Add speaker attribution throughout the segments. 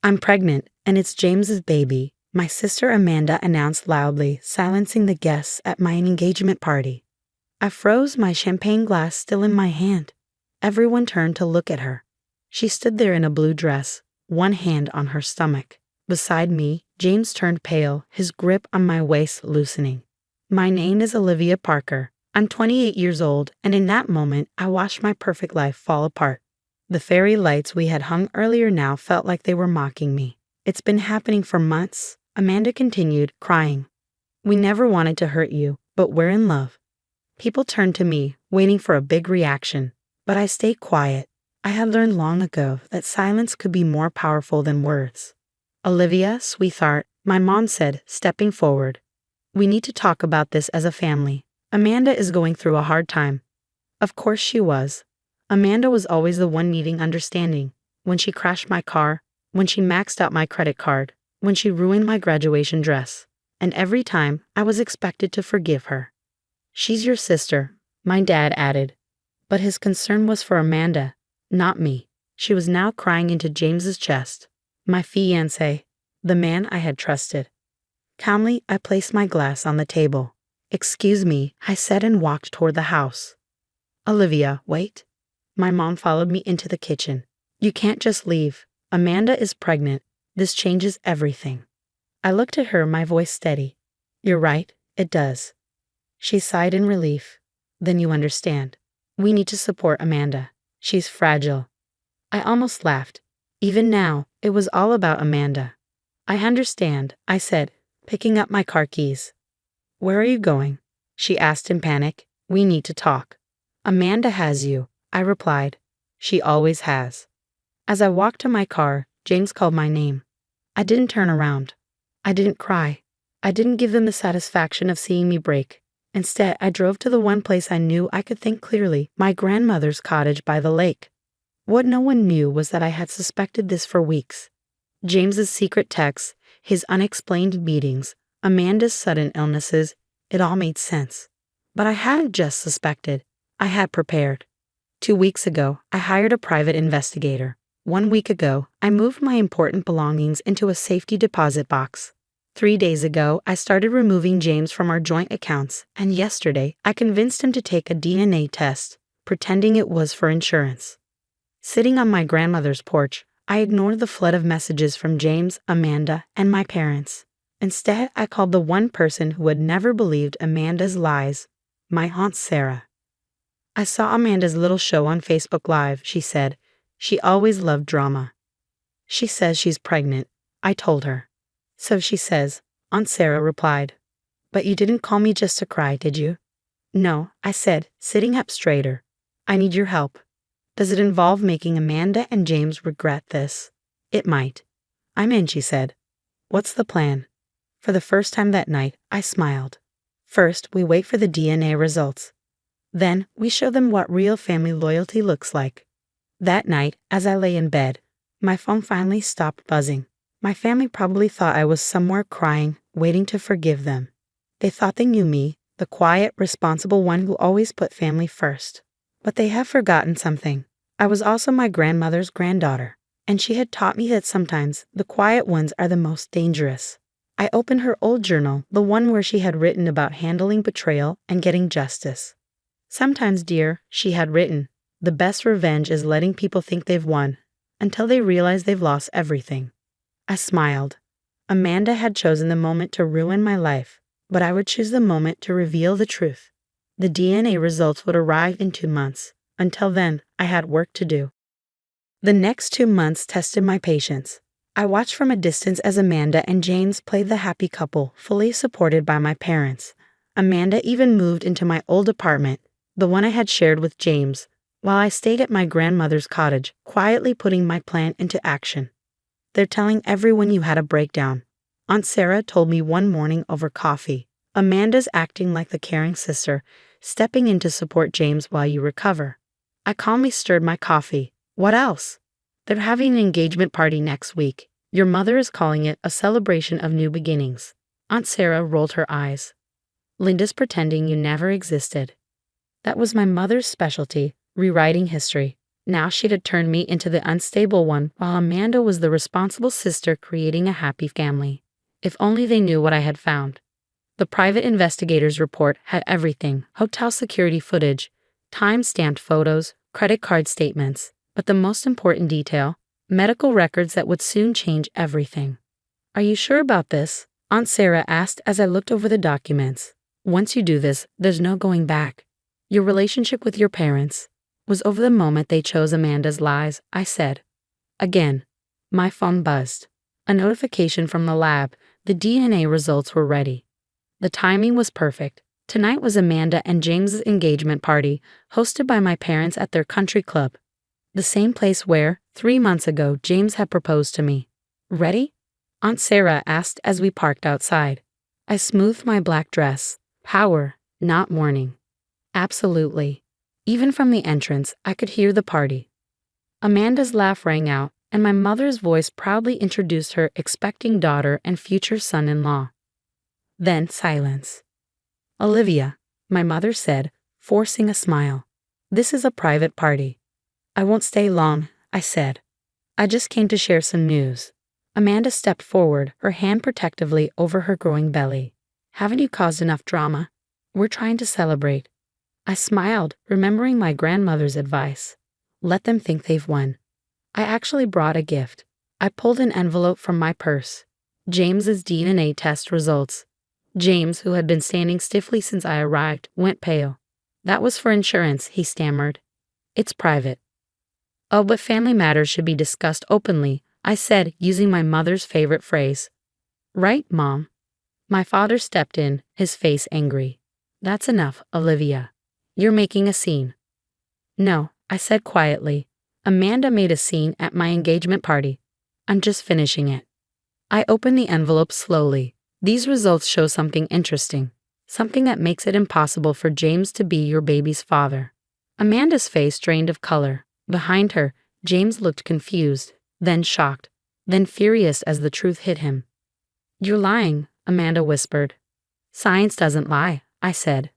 Speaker 1: I'm pregnant, and it's James's baby, my sister Amanda announced loudly, silencing the guests at my engagement party. I froze, my champagne glass still in my hand. Everyone turned to look at her. She stood there in a blue dress, one hand on her stomach. Beside me, James turned pale, his grip on my waist loosening. My name is Olivia Parker. I'm 28 years old, and in that moment, I watched my perfect life fall apart. The fairy lights we had hung earlier now felt like they were mocking me. It's been happening for months, Amanda continued, crying. We never wanted to hurt you, but we're in love. People turned to me, waiting for a big reaction, but I stayed quiet. I had learned long ago that silence could be more powerful than words. Olivia, sweetheart, my mom said, stepping forward. We need to talk about this as a family. Amanda is going through a hard time. Of course she was. Amanda was always the one needing understanding. When she crashed my car, when she maxed out my credit card, when she ruined my graduation dress. And every time, I was expected to forgive her. She's your sister, my dad added. But his concern was for Amanda, not me. She was now crying into James's chest. My fiance, the man I had trusted. Calmly, I placed my glass on the table. Excuse me, I said and walked toward the house. Olivia, wait. My mom followed me into the kitchen. You can't just leave. Amanda is pregnant. This changes everything. I looked at her, my voice steady. You're right, it does. She sighed in relief. Then you understand. We need to support Amanda. She's fragile. I almost laughed. Even now, it was all about Amanda. I understand, I said, picking up my car keys. Where are you going? She asked in panic. We need to talk. Amanda has you, I replied. She always has. As I walked to my car, James called my name. I didn't turn around. I didn't cry. I didn't give them the satisfaction of seeing me break. Instead, I drove to the one place I knew I could think clearly, my grandmother's cottage by the lake. What no one knew was that I had suspected this for weeks. James's secret texts, his unexplained meetings, Amanda's sudden illnesses, it all made sense. But I hadn't just suspected. I had prepared. 2 weeks ago, I hired a private investigator. 1 week ago, I moved my important belongings into a safety deposit box. 3 days ago, I started removing James from our joint accounts, and yesterday, I convinced him to take a DNA test, pretending it was for insurance. Sitting on my grandmother's porch, I ignored the flood of messages from James, Amanda, and my parents. Instead, I called the one person who had never believed Amanda's lies, my Aunt Sarah. I saw Amanda's little show on Facebook Live, she said. She always loved drama. She says she's pregnant, I told her. So she says, Aunt Sarah replied. But you didn't call me just to cry, did you? No, I said, sitting up straighter. I need your help. Does it involve making Amanda and James regret this? It might. I'm in, she said. What's the plan? For the first time that night, I smiled. First, we wait for the DNA results. Then, we show them what real family loyalty looks like. That night, as I lay in bed, my phone finally stopped buzzing. My family probably thought I was somewhere crying, waiting to forgive them. They thought they knew me, the quiet, responsible one who always put family first. But they have forgotten something. I was also my grandmother's granddaughter, and she had taught me that sometimes the quiet ones are the most dangerous. I opened her old journal, the one where she had written about handling betrayal and getting justice. Sometimes, dear, she had written, the best revenge is letting people think they've won, until they realize they've lost everything. I smiled. Amanda had chosen the moment to ruin my life, but I would choose the moment to reveal the truth. The DNA results would arrive in 2 months. Until then, I had work to do. The next 2 months tested my patience. I watched from a distance as Amanda and James played the happy couple, fully supported by my parents. Amanda even moved into my old apartment, the one I had shared with James, while I stayed at my grandmother's cottage, quietly putting my plan into action. They're telling everyone you had a breakdown. Aunt Sarah told me one morning over coffee. Amanda's acting like the caring sister, stepping in to support James while you recover. I calmly stirred my coffee. What else? They're having an engagement party next week. Your mother is calling it a celebration of new beginnings. Aunt Sarah rolled her eyes. Linda's pretending you never existed. That was my mother's specialty, rewriting history. Now she'd have turned me into the unstable one, while Amanda was the responsible sister creating a happy family. If only they knew what I had found. The private investigator's report had everything: hotel security footage, time-stamped photos, credit card statements, but the most important detail: medical records that would soon change everything. "Are you sure about this?" Aunt Sarah asked as I looked over the documents. "Once you do this, there's no going back. Your relationship with your parents was over the moment they chose Amanda's lies," I said. Again, my phone buzzed. A notification from the lab. The DNA results were ready. The timing was perfect. Tonight was Amanda and James's engagement party, hosted by my parents at their country club. The same place where, 3 months ago, James had proposed to me. "Ready?" Aunt Sarah asked as we parked outside. I smoothed my black dress. Power, not warning. Absolutely. Even from the entrance, I could hear the party. Amanda's laugh rang out, and my mother's voice proudly introduced her expecting daughter and future son-in-law. Then silence. "Olivia," my mother said, forcing a smile. "This is a private party." "I won't stay long," I said. "I just came to share some news." Amanda stepped forward, her hand protectively over her growing belly. "Haven't you caused enough drama? We're trying to celebrate." I smiled, remembering my grandmother's advice. Let them think they've won. I actually brought a gift. I pulled an envelope from my purse. James's DNA test results. James, who had been standing stiffly since I arrived, went pale. "That was for insurance," he stammered. "It's private." "Oh, but family matters should be discussed openly," I said, using my mother's favorite phrase. "Right, Mom?" My father stepped in, his face angry. "That's enough, Olivia. You're making a scene." "No," I said quietly. "Amanda made a scene at my engagement party. I'm just finishing it." I opened the envelope slowly. "These results show something interesting. Something that makes it impossible for James to be your baby's father." Amanda's face drained of color. Behind her, James looked confused, then shocked, then furious as the truth hit him. "You're lying," Amanda whispered. "Science doesn't lie," I said.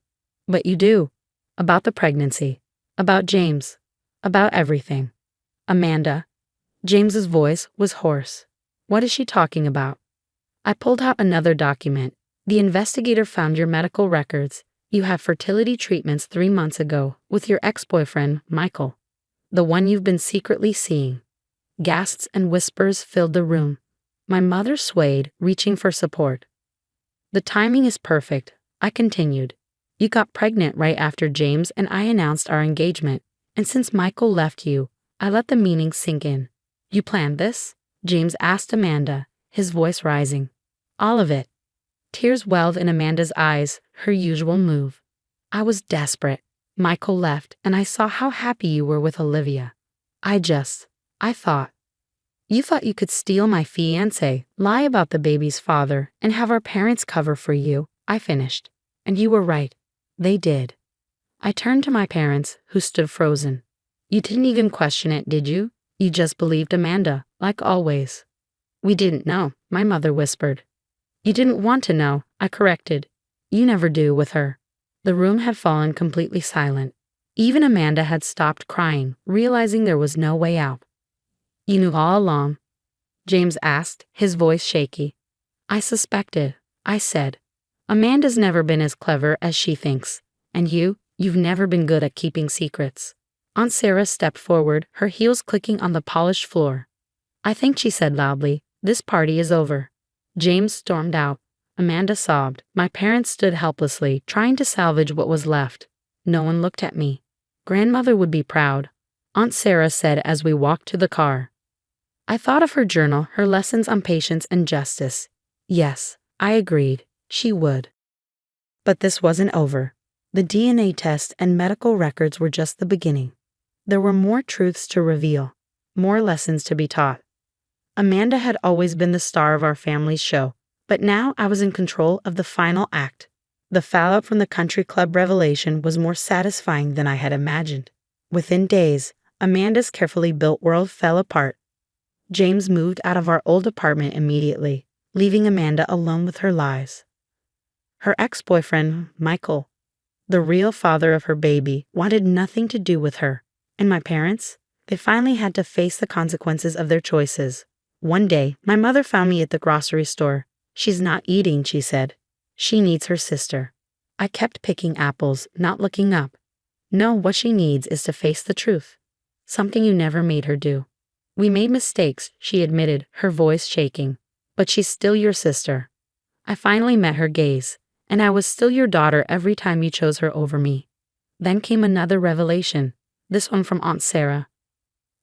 Speaker 1: "But you do. About the pregnancy. About James. About everything." "Amanda." James's voice was hoarse. "What is she talking about?" I pulled out another document. "The investigator found your medical records. You had fertility treatments 3 months ago with your ex-boyfriend, Michael. The one you've been secretly seeing." Gasps and whispers filled the room. My mother swayed, reaching for support. "The timing is perfect," I continued. "You got pregnant right after James and I announced our engagement, and since Michael left you, I let the meaning sink in." "You planned this?" James asked Amanda, his voice rising. "All of it." Tears welled in Amanda's eyes, her usual move. "I was desperate. Michael left, and I saw how happy you were with Olivia. I thought." "You thought you could steal my fiance, lie about the baby's father, and have our parents cover for you," I finished. "And you were right. They did." I turned to my parents, who stood frozen. "You didn't even question it, did you? You just believed Amanda, like always." "We didn't know," my mother whispered. "You didn't want to know," I corrected. "You never do with her." The room had fallen completely silent. Even Amanda had stopped crying, realizing there was no way out. "You knew all along?" James asked, his voice shaky. "I suspected," I said. "Amanda's never been as clever as she thinks. And you've never been good at keeping secrets." Aunt Sarah stepped forward, her heels clicking on the polished floor. "I think," she said loudly, "this party is over." James stormed out. Amanda sobbed. My parents stood helplessly, trying to salvage what was left. No one looked at me. "Grandmother would be proud," Aunt Sarah said as we walked to the car. I thought of her journal, her lessons on patience and justice. Yes, I agreed. She would. But this wasn't over. The DNA test and medical records were just the beginning. There were more truths to reveal, more lessons to be taught. Amanda had always been the star of our family's show, but now I was in control of the final act. The fallout from the country club revelation was more satisfying than I had imagined. Within days, Amanda's carefully built world fell apart. James moved out of our old apartment immediately, leaving Amanda alone with her lies. Her ex-boyfriend, Michael, the real father of her baby, wanted nothing to do with her. And my parents? They finally had to face the consequences of their choices. One day, my mother found me at the grocery store. "She's not eating," she said. "She needs her sister." I kept picking apples, not looking up. "No, what she needs is to face the truth. Something you never made her do." "We made mistakes," she admitted, her voice shaking. "But she's still your sister." I finally met her gaze. "And I was still your daughter every time you chose her over me." Then came another revelation, this one from Aunt Sarah.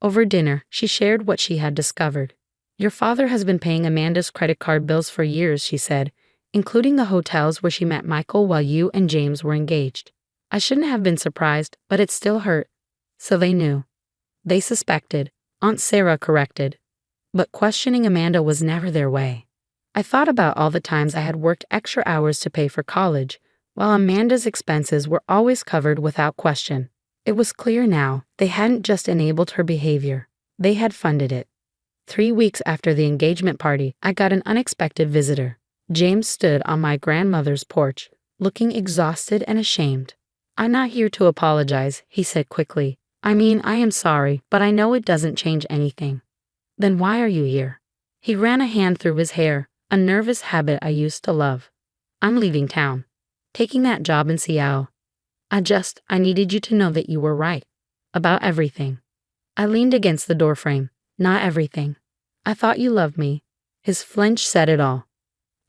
Speaker 1: Over dinner, she shared what she had discovered. "Your father has been paying Amanda's credit card bills for years," she said, "including the hotels where she met Michael while you and James were engaged." I shouldn't have been surprised, but it still hurt. So they knew. They suspected. Aunt Sarah corrected. But questioning Amanda was never their way. I thought about all the times I had worked extra hours to pay for college, while Amanda's expenses were always covered without question. It was clear now, they hadn't just enabled her behavior, they had funded it. 3 weeks after the engagement party, I got an unexpected visitor. James stood on my grandmother's porch, looking exhausted and ashamed. "I'm not here to apologize," he said quickly. "I mean, I am sorry, but I know it doesn't change anything." "Then why are you here?" He ran a hand through his hair, a nervous habit I used to love. "I'm leaving town. Taking that job in Seattle. I needed you to know that you were right. About everything." I leaned against the doorframe. "Not everything. I thought you loved me." His flinch said it all.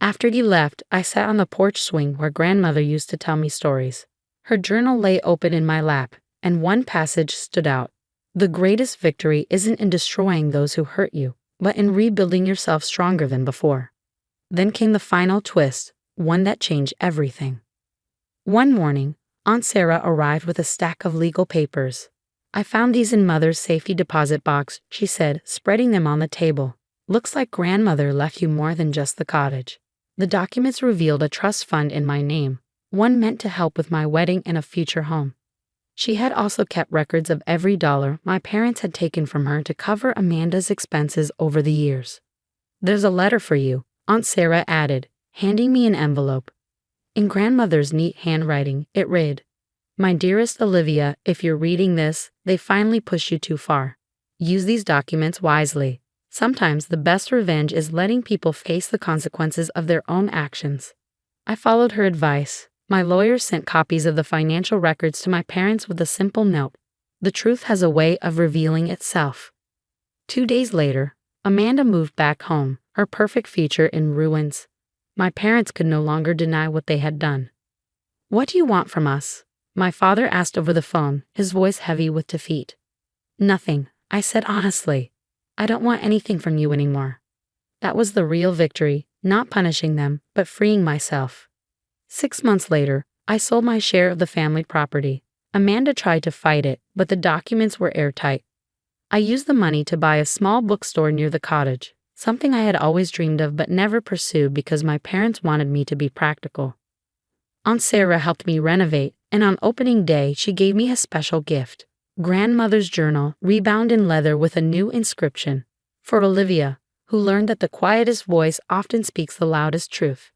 Speaker 1: After he left, I sat on the porch swing where grandmother used to tell me stories. Her journal lay open in my lap, and one passage stood out. "The greatest victory isn't in destroying those who hurt you, but in rebuilding yourself stronger than before." Then came the final twist, one that changed everything. One morning, Aunt Sarah arrived with a stack of legal papers. "I found these in Mother's safety deposit box," she said, spreading them on the table. "Looks like grandmother left you more than just the cottage." The documents revealed a trust fund in my name, one meant to help with my wedding and a future home. She had also kept records of every dollar my parents had taken from her to cover Amanda's expenses over the years. "There's a letter for you," Aunt Sarah added, handing me an envelope. In grandmother's neat handwriting, it read, "My dearest Olivia, if you're reading this, they finally pushed you too far. Use these documents wisely. Sometimes the best revenge is letting people face the consequences of their own actions." I followed her advice. My lawyer sent copies of the financial records to my parents with a simple note. The truth has a way of revealing itself. 2 days later, Amanda moved back home, her perfect future in ruins. My parents could no longer deny what they had done. "What do you want from us?" my father asked over the phone, his voice heavy with defeat. "Nothing," I said honestly. "I don't want anything from you anymore." That was the real victory, not punishing them, but freeing myself. 6 months later, I sold my share of the family property. Amanda tried to fight it, but the documents were airtight. I used the money to buy a small bookstore near the cottage, something I had always dreamed of but never pursued because my parents wanted me to be practical. Aunt Sarah helped me renovate, and on opening day she gave me a special gift. Grandmother's journal, rebound in leather with a new inscription. For Olivia, who learned that the quietest voice often speaks the loudest truth.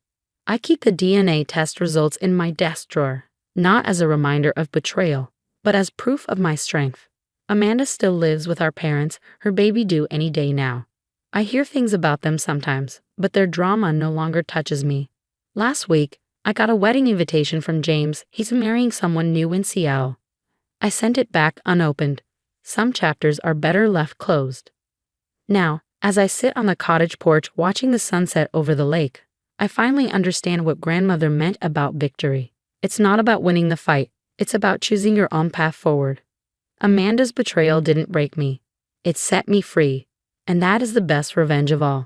Speaker 1: I keep the DNA test results in my desk drawer, not as a reminder of betrayal, but as proof of my strength. Amanda still lives with our parents, her baby due any day now. I hear things about them sometimes, but their drama no longer touches me. Last week, I got a wedding invitation from James. He's marrying someone new in Seattle. I sent it back unopened. Some chapters are better left closed. Now, as I sit on the cottage porch watching the sunset over the lake, I finally understand what grandmother meant about victory. It's not about winning the fight, it's about choosing your own path forward. Amanda's betrayal didn't break me. It set me free, and that is the best revenge of all.